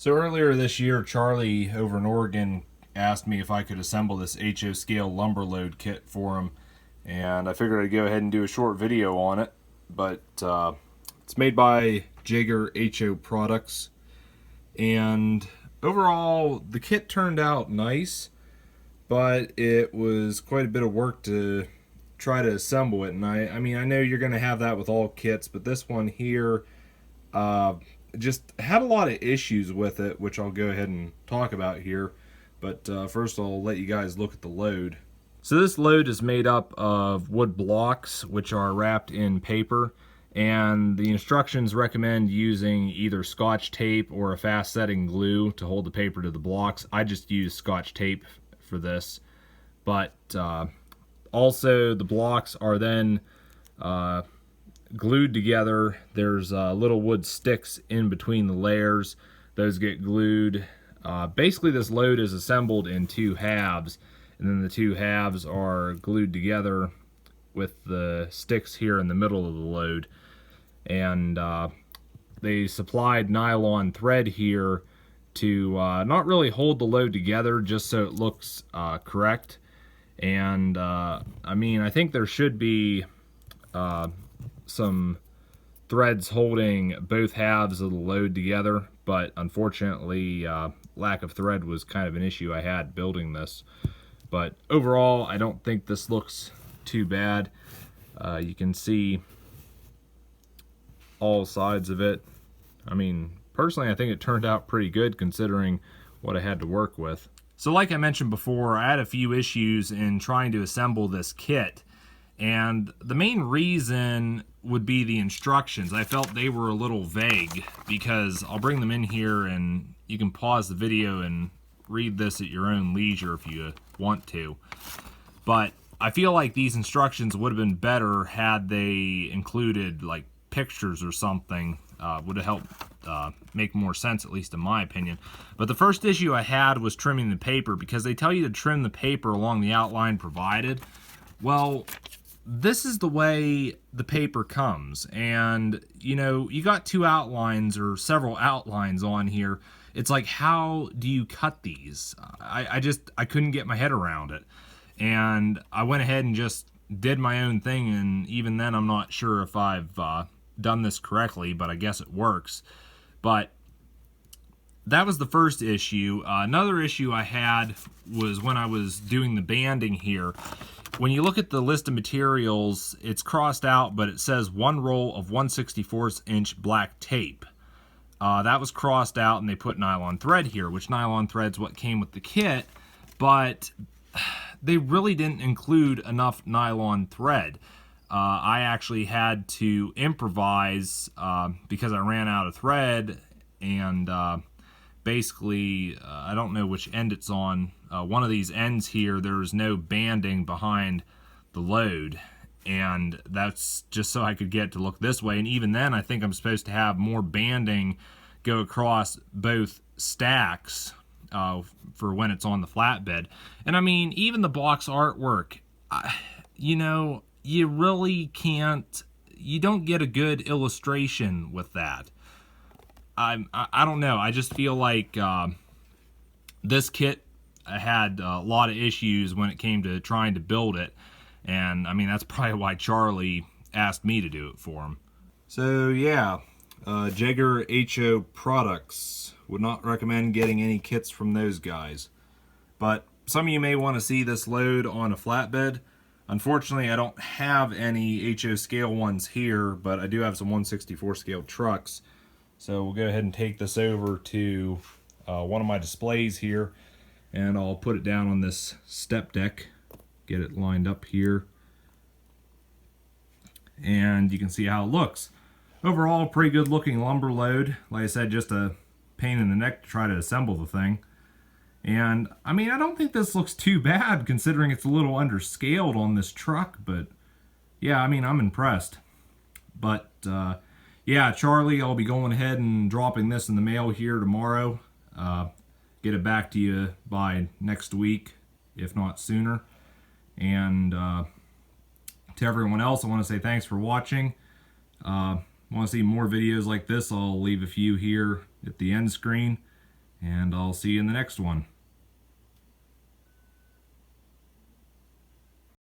So earlier this year, Charlie over in Oregon asked me if I could assemble this HO scale lumber load kit for him, and I figured I'd go ahead and do a short video on it. But it's made by Jaeger HO Products, and overall the kit turned out nice, but it was quite a bit of work to try to assemble it. And I mean, I know you're going to have that with all kits, but this one here just had a lot of issues with it, which I'll go ahead and talk about here. But first I'll let you guys look at the load. So this load is made up of wood blocks, which are wrapped in paper, and the instructions recommend using either Scotch tape or a fast setting glue to hold the paper to the blocks. I just use Scotch tape for this, but also the blocks are then glued together. There's little wood sticks in between the layers. Those get glued. Basically this load is assembled in two halves, and then the two halves are glued together with the sticks here in the middle of the load. And they supplied nylon thread here to not really hold the load together, just so it looks correct. And I mean, I think there should be some threads holding both halves of the load together, but unfortunately lack of thread was kind of an issue I had building this. But overall, I don't think this looks too bad. You can see all sides of it. I mean, personally, I think it turned out pretty good considering what I had to work with. So like I mentioned before, I had a few issues in trying to assemble this kit, and the main reason would be the instructions. I felt they were a little vague, because I'll bring them in here and you can pause the video and read this at your own leisure if you want to. But I feel like these instructions would have been better had they included like pictures or something. Would have helped make more sense, at least in my opinion. But the first issue I had was trimming the paper, because they tell you to trim the paper along the outline provided. Well, this is the way the paper comes, and you know, you got two outlines or several outlines on here. It's like, how do you cut these? I couldn't get my head around it, and I went ahead and just did my own thing, and even then I'm not sure if I've done this correctly, but I guess it works. But that was the first issue. Another issue I had was when I was doing the banding here. When you look at the list of materials, it's crossed out, but it says one roll of 1/64 inch black tape. That was crossed out, and they put nylon thread here, which nylon thread's what came with the kit, but they really didn't include enough nylon thread. I actually had to improvise because I ran out of thread, and basically, I don't know which end it's on. One of these ends here, there's no banding behind the load, and that's just so I could get it to look this way. And even then, I think I'm supposed to have more banding go across both stacks for when it's on the flatbed. And I mean, even the box artwork, you know, you really can't, you don't get a good illustration with that. I don't know. I just feel like this kit had a lot of issues when it came to trying to build it, and I mean, that's probably why Charlie asked me to do it for him. So yeah, Jaeger HO Products. Would not recommend getting any kits from those guys. But some of you may want to see this load on a flatbed. Unfortunately, I don't have any HO scale ones here, but I do have some 1/64 scale trucks. So we'll go ahead and take this over to one of my displays here, and I'll put it down on this step deck, get it lined up here, and you can see how it looks. Overall, pretty good looking lumber load. Like I said, just a pain in the neck to try to assemble the thing. And I mean, I don't think this looks too bad considering it's a little underscaled on this truck, but yeah, I mean, I'm impressed. But yeah, Charlie, I'll be going ahead and dropping this in the mail here tomorrow. Get it back to you by next week, if not sooner. And to everyone else, I want to say thanks for watching. Want to see more videos like this, I'll leave a few here at the end screen. and I'll see you in the next one.